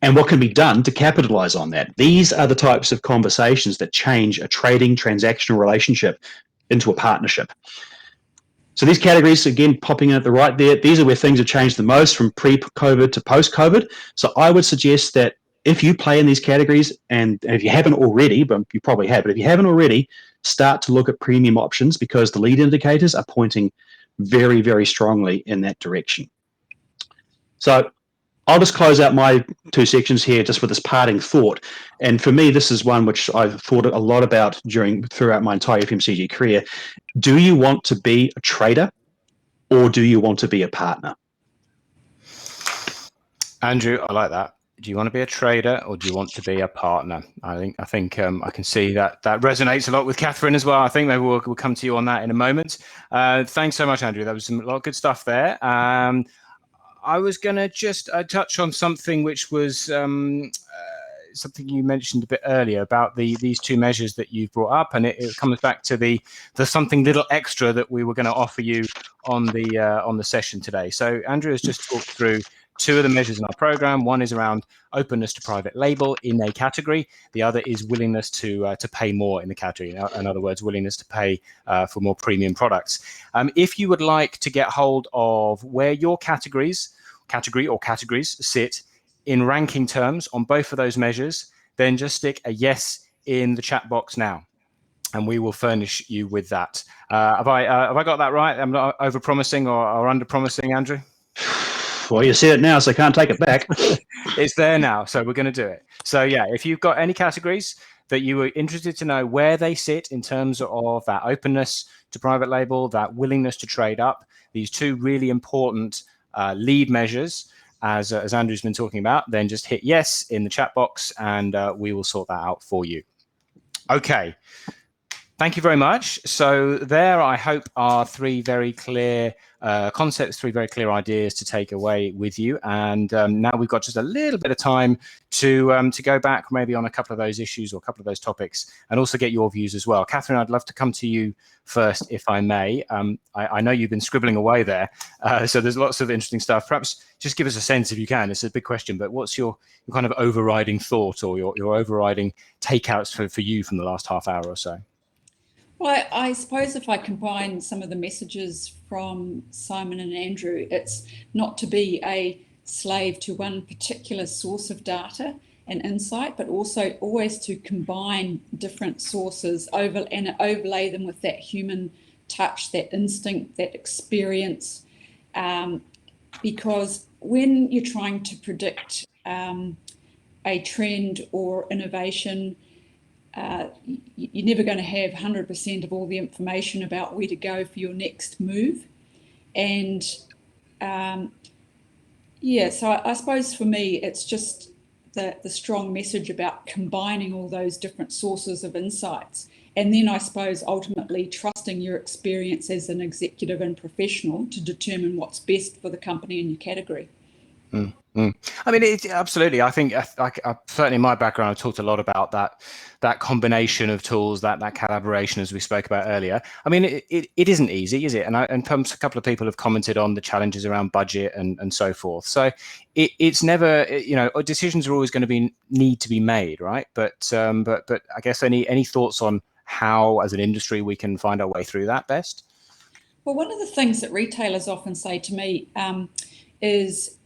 Speaker 4: and what can be done to capitalize on that. These are the types of conversations that change a trading transactional relationship into a partnership. So these categories, again, popping in at the right there, these are where things have changed the most from pre-COVID to post-COVID. So I would suggest that if you play in these categories, and if you haven't already, but you probably have, but if you haven't already, start to look at premium options, because the lead indicators are pointing very, very strongly in that direction. So I'll just close out my two sections here just with this parting thought. And for me, this is one which I've thought a lot about throughout my entire FMCG career. Do you want to be a trader, or do you want to be a partner?
Speaker 1: Andrew, I like that. Do you want to be a trader, or do you want to be a partner? I think I can see that resonates a lot with Catherine as well. I think maybe we'll come to you on that in a moment. Thanks so much, Andrew. That was a lot of good stuff there. I was going to just touch on something which was something you mentioned a bit earlier about these two measures that you've brought up, and it comes back to the something little extra that we were going to offer you on the session today. So Andrew has just talked through two of the measures in our program. One is around openness to private label in a category. The other is willingness to pay more in the category. In other words, willingness to pay for more premium products. If you would like to get hold of where your category or categories sit in ranking terms on both of those measures, then just stick a yes in the chat box now, and we will furnish you with that. Have I got that right? I'm not over-promising or under-promising, Andrew?
Speaker 4: Well, you said it now, so I can't take it back.
Speaker 1: It's there now, so we're going to do it. So yeah, if you've got any categories that you were interested to know where they sit in terms of that openness to private label, that willingness to trade up, these two really important lead measures, as Andrew's been talking about, then just hit yes in the chat box, and we will sort that out for you. Okay. Thank you very much. So there, I hope, are three very clear concepts, three very clear ideas to take away with you. And now we've got just a little bit of time to go back maybe on a couple of those issues or a couple of those topics, and also get your views as well. Catherine, I'd love to come to you first, if I may. I know you've been scribbling away there, so there's lots of interesting stuff. Perhaps just give us a sense, if you can. It's a big question, but what's your kind of overriding thought, or your overriding takeouts for you from the last half hour or so?
Speaker 2: Well, I suppose if I combine some of the messages from Simon and Andrew, it's not to be a slave to one particular source of data and insight, but also always to combine different sources and overlay them with that human touch, that instinct, that experience. Because when you're trying to predict a trend or innovation, you're never going to have 100% of all the information about where to go for your next move. And yeah, so I suppose for me, it's just the strong message about combining all those different sources of insights. And then I suppose ultimately trusting your experience as an executive and professional to determine what's best for the company and your category.
Speaker 1: I mean, absolutely. I think certainly in my background, I've talked a lot about that combination of tools, that collaboration, as we spoke about earlier. I mean, it isn't easy, is it? And perhaps a couple of people have commented on the challenges around budget and so forth. So it's never, decisions are always going to need to be made, right? But I guess any thoughts on how, as an industry, we can find our way through that best?
Speaker 2: Well, one of the things that retailers often say to me is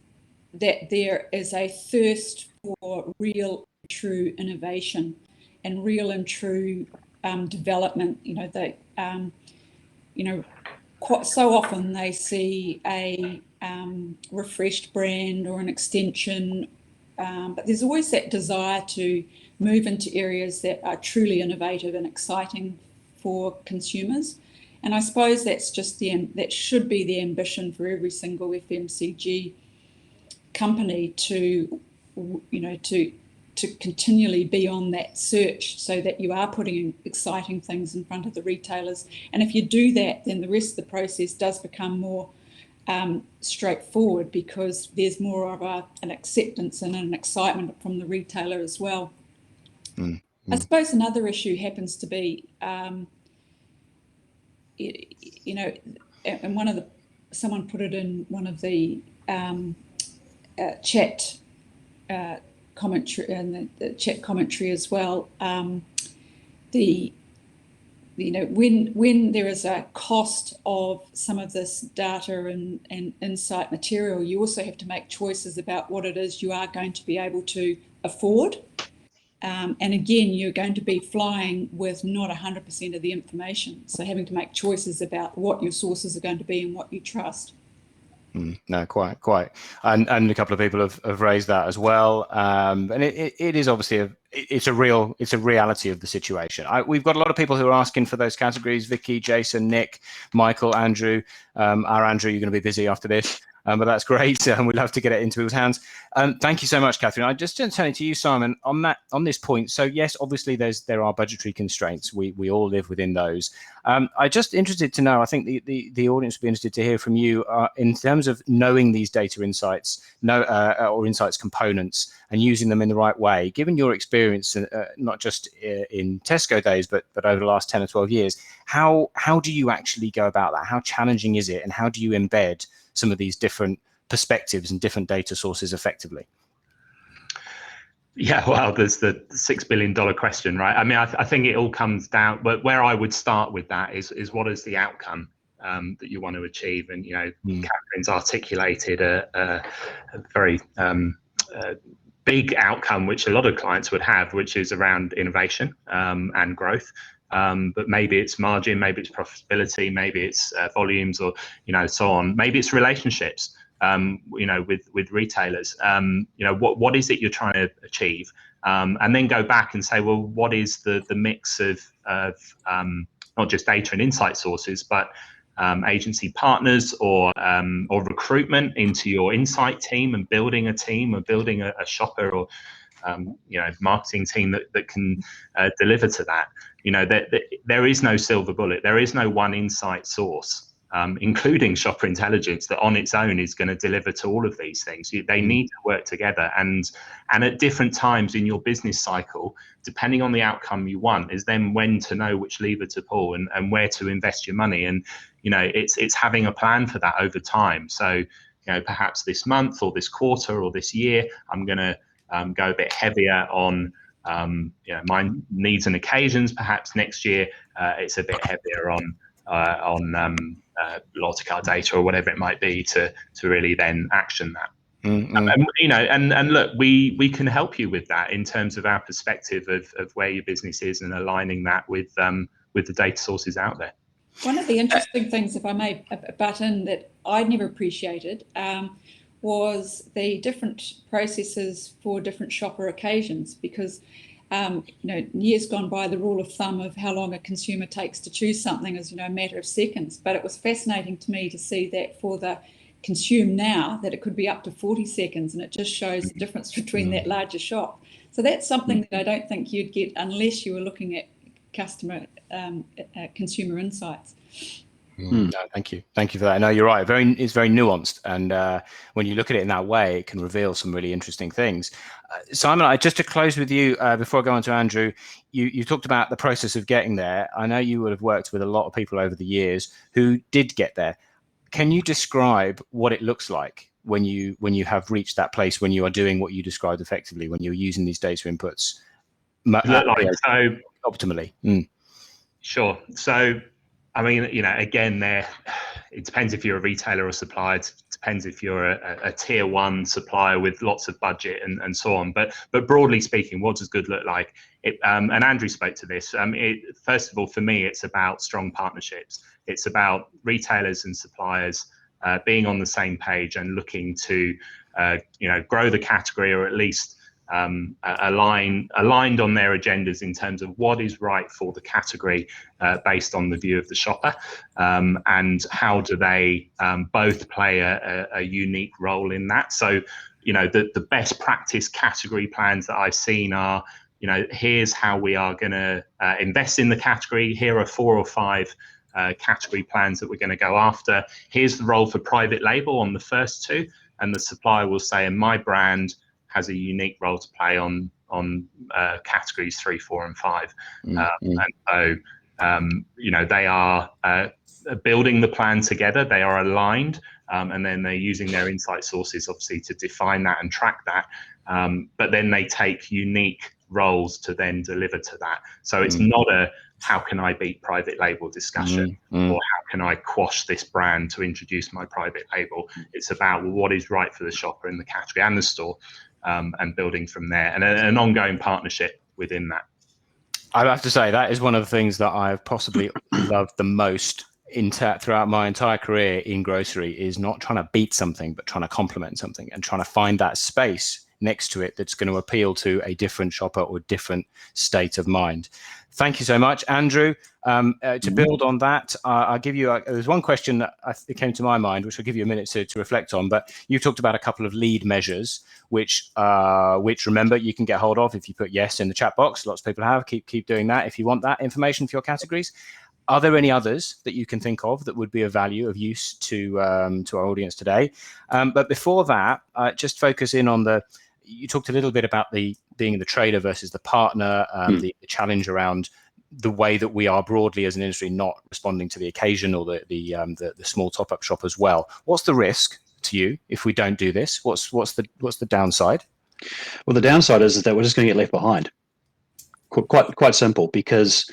Speaker 2: that there is a thirst for real, true innovation and real and true development. Quite so often they see a refreshed brand or an extension, but there's always that desire to move into areas that are truly innovative and exciting for consumers. And I suppose that's just that should be the ambition for every single FMCG company to continually be on that search, so that you are putting exciting things in front of the retailers. And if you do that, then the rest of the process does become more straightforward, because there's more of an acceptance and an excitement from the retailer as well. I suppose another issue happens to be, you know, and someone put it in one of the chat commentary, and the chat commentary as well. When there is a cost of some of this data and insight material, you also have to make choices about what it is you are going to be able to afford. And again, you're going to be flying with not 100% of the information. So having to make choices about what your sources are going to be and what you trust.
Speaker 1: No, quite. And a couple of people have raised that as well. And it is obviously it's a reality of the situation. We've got a lot of people who are asking for those categories: Vicky, Jason, Nick, Michael, Andrew. Our Andrew, you're going to be busy after this. But that's great, and we'd love to get it into people's hands. Thank you so much, Catherine. I just turn to you, Simon, on this point. So yes, obviously there are budgetary constraints. We all live within those. I'm just interested to know. I think the audience would be interested to hear from you in terms of knowing these data insights, or insights components, and using them in the right way. Given your experience, not just in Tesco days, but over the last 10 or 12 years, how do you actually go about that? How challenging is it, and how do you embed some of these different perspectives and different data sources effectively?
Speaker 3: Yeah, well, there's the $6 billion question, right? I mean, I think it all comes down, but where I would start with that is what is the outcome that you want to achieve? And, Catherine's articulated a very big outcome, which a lot of clients would have, which is around innovation and growth. But maybe it's margin, maybe it's profitability, maybe it's volumes, or so on. Maybe it's relationships, with retailers. What is it you're trying to achieve, and then go back and say, well, what is the mix of not just data and insight sources, but agency partners or recruitment into your insight team, and building a team, or building a shopper or marketing team that can deliver to that. There is no silver bullet. There is no one insight source, including shopper intelligence, that on its own is going to deliver to all of these things. They need to work together, and at different times in your business cycle, depending on the outcome you want, is then when to know which lever to pull and where to invest your money. And it's having a plan for that over time. So perhaps this month or this quarter or this year, I'm going to go a bit heavier on my needs and occasions. Perhaps next year it's a bit heavier on loyalty card data or whatever it might be to really then action that. And look, we can help you with that in terms of our perspective of where your business is, and aligning that with the data sources out there.
Speaker 2: One of the interesting things, if I may butt in, that I never appreciated was the different processes for different shopper occasions, because years gone by, the rule of thumb of how long a consumer takes to choose something is a matter of seconds. But it was fascinating to me to see that for the consume now, that it could be up to 40 seconds, and it just shows the difference between that larger shop. So that's something that I don't think you'd get unless you were looking at consumer insights.
Speaker 1: No, thank you for that. No, you're right. It's very nuanced, and when you look at it in that way, it can reveal some really interesting things. Simon, just to close with you before I go on to Andrew, you talked about the process of getting there. I know you would have worked with a lot of people over the years who did get there. Can you describe what it looks like when you have reached that place, when you are doing what you described effectively, when you're using these data inputs optimally?
Speaker 3: Sure. So, I mean, again, it depends if you're a retailer or supplier. It depends if you're a tier one supplier with lots of budget and so on. But broadly speaking, what does good look like? And Andrew spoke to this. First of all, for me, it's about strong partnerships. It's about retailers and suppliers being on the same page and looking to, grow the category, or at least aligned on their agendas in terms of what is right for the category based on the view of the shopper, and how do they both play a unique role in that. So the best practice category plans that I've seen are, here's how we are going to invest in the category. Here are 4 or 5 category plans that we're going to go after. Here's the role for private label on the first 2, and the supplier will say, and my brand has a unique role to play on categories 3, 4, and 5. And so they are building the plan together. They are aligned, and then they're using their insight sources, obviously, to define that and track that. But then they take unique roles to then deliver to that. So it's not a how can I beat private label discussion, or how can I quash this brand to introduce my private label. It's about what is right for the shopper in the category and the store, and building from there, and an ongoing partnership within that.
Speaker 1: I have to say that is one of the things that I've possibly loved the most throughout my entire career in grocery, is not trying to beat something, but trying to complement something and trying to find that space next to it that's going to appeal to a different shopper or different state of mind. Thank you so much, Andrew. To build on that, I'll give you, there's one question that came to my mind, which I'll give you a minute to reflect on, but you talked about a couple of lead measures, which remember, you can get hold of if you put yes in the chat box. Lots of people have. Keep doing that if you want that information for your categories. Are there any others that you can think of that would be of value, of use to our audience today? But before that, just focus in on you talked a little bit about being the trader versus the partner, the challenge around the way that we are broadly as an industry not responding to the occasion, or the small top-up shop as well. What's the risk to you if we don't do this? What's the downside?
Speaker 4: Well, the downside is that we're just going to get left behind. Quite simple, because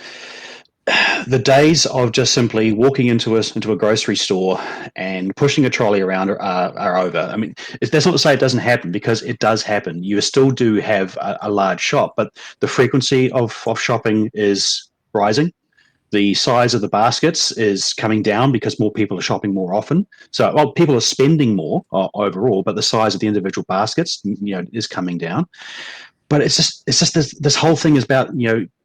Speaker 4: the days of just simply walking into a grocery store and pushing a trolley around are over. I mean, that's not to say it doesn't happen, because it does happen. You still do have a large shop, but the frequency of shopping is rising. The size of the baskets is coming down because more people are shopping more often. So, well, people are spending more overall, but the size of the individual baskets, is coming down. But it's just this whole thing is about,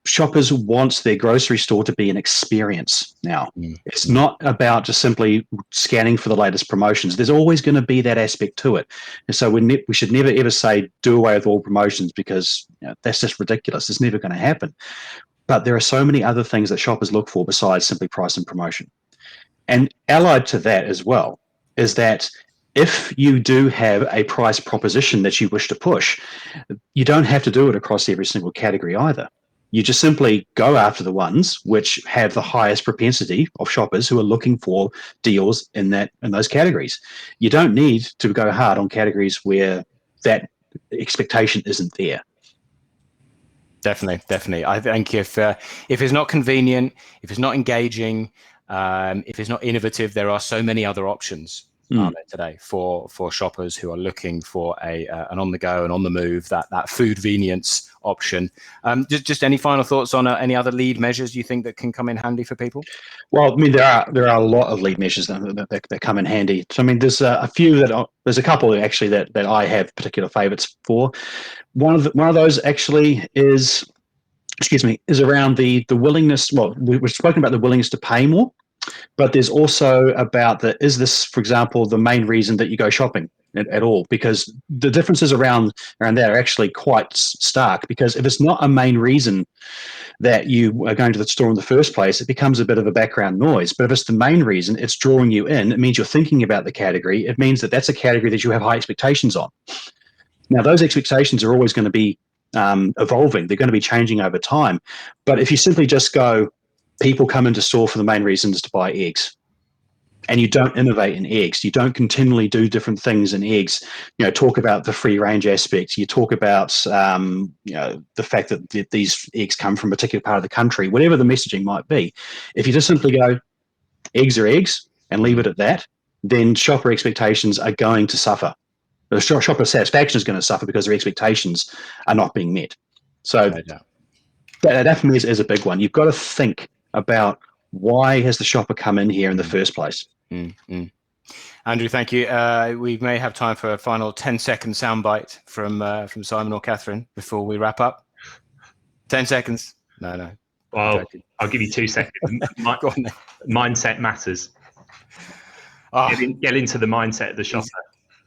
Speaker 4: shoppers want their grocery store to be an experience now. It's not about just simply scanning for the latest promotions. There's always going to be that aspect to it. And so we should never, ever say do away with all promotions, because that's just ridiculous. It's never going to happen. But there are so many other things that shoppers look for besides simply price and promotion. And allied to that as well is that if you do have a price proposition that you wish to push, you don't have to do it across every single category either. You just simply go after the ones which have the highest propensity of shoppers who are looking for deals in those categories. You don't need to go hard on categories where that expectation isn't there.
Speaker 1: Definitely. I think if it's not convenient, if it's not engaging, if it's not innovative, there are so many other options today for shoppers who are looking for an on the go and on the move, that food convenience option. Just any final thoughts on any other lead measures you think that can come in handy for people?
Speaker 4: Well, I mean, there are a lot of lead measures that come in handy. So I mean, there's a few there's a couple actually that I have particular favorites for. One of those actually is around the willingness. Well, we've spoken about the willingness to pay more, but there's also about is this, for example, the main reason that you go shopping at all? Because the differences around that are actually quite stark. Because if it's not a main reason that you are going to the store in the first place, it becomes a bit of a background noise. But if it's the main reason, it's drawing you in. It means you're thinking about the category. It means that's a category that you have high expectations on. Now, those expectations are always going to be evolving. They're going to be changing over time. But if you simply just go, people come into store for the main reason is to buy eggs, and you don't innovate in eggs, you don't continually do different things in eggs, talk about the free range aspect, you talk about the fact that these eggs come from a particular part of the country, whatever the messaging might be. If you just simply go, eggs are eggs, and leave it at that, then shopper expectations are going to suffer. The shopper satisfaction is going to suffer because their expectations are not being met. So that for me is a big one. You've got to think about, why has the shopper come in here in the first place?
Speaker 1: Andrew, thank you. We may have time for a final 10-second soundbite from Simon or Catherine before we wrap up. 10 seconds. No.
Speaker 3: Well, I'll give you 2 seconds.
Speaker 1: Go on then.
Speaker 3: Mindset matters. Get into the mindset of the shopper.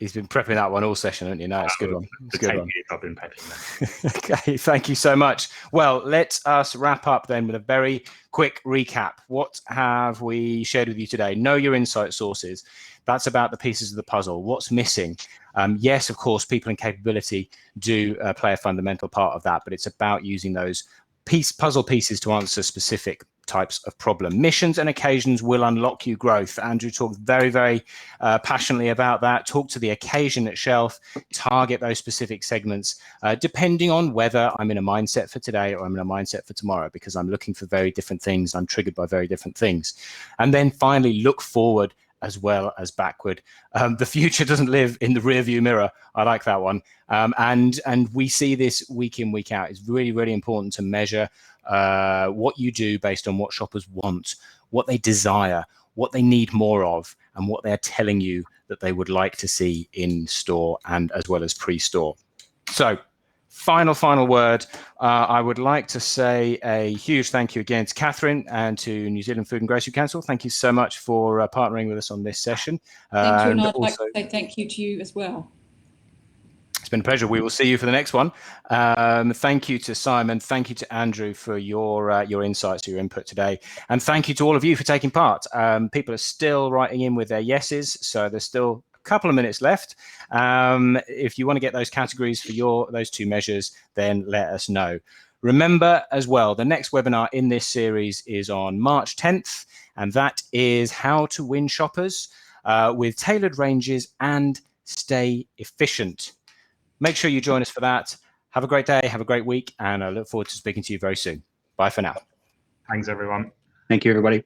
Speaker 1: He's been prepping that one all session, haven't you? No, it's a good one. It's a good one.
Speaker 3: I've been prepping that.
Speaker 1: Okay, thank you so much. Well, let us wrap up then with a very quick recap. What have we shared with you today? Know your insight sources. That's about the pieces of the puzzle. What's missing? Yes, of course, people and capability do play a fundamental part of that, but it's about using those puzzle pieces to answer specific types of problem. Missions and occasions will unlock you growth. Andrew talked very, very passionately about that. Talk to the occasion at shelf, target those specific segments, depending on whether I'm in a mindset for today or I'm in a mindset for tomorrow, because I'm looking for very different things. I'm triggered by very different things. And then finally, look forward as well as backward. The future doesn't live in the rear view mirror. I like that one. And we see this week in, week out. It's really, really important to measure what you do based on what shoppers want, what they desire, what they need more of, and what they're telling you that they would like to see in store and as well as pre-store. So final word. I would like to say a huge thank you again to Catherine and to New Zealand Food and Grocery Council. Thank you so much for partnering with us on this session.
Speaker 2: Thank you, and I'd like to say thank you to you as well.
Speaker 1: It's been a pleasure. We will see you for the next one. Thank you to Simon. Thank you to Andrew for your insights, your input today. And thank you to all of you for taking part. People are still writing in with their yeses, so there's still a couple of minutes left. If you want to get those categories for those two measures, then let us know. Remember as well, the next webinar in this series is on March 10th, and that is how to win shoppers with tailored ranges and stay efficient. Make sure you join us for that. Have a great day, have a great week, and I look forward to speaking to you very soon. Bye for now.
Speaker 3: Thanks, everyone.
Speaker 4: Thank you, everybody.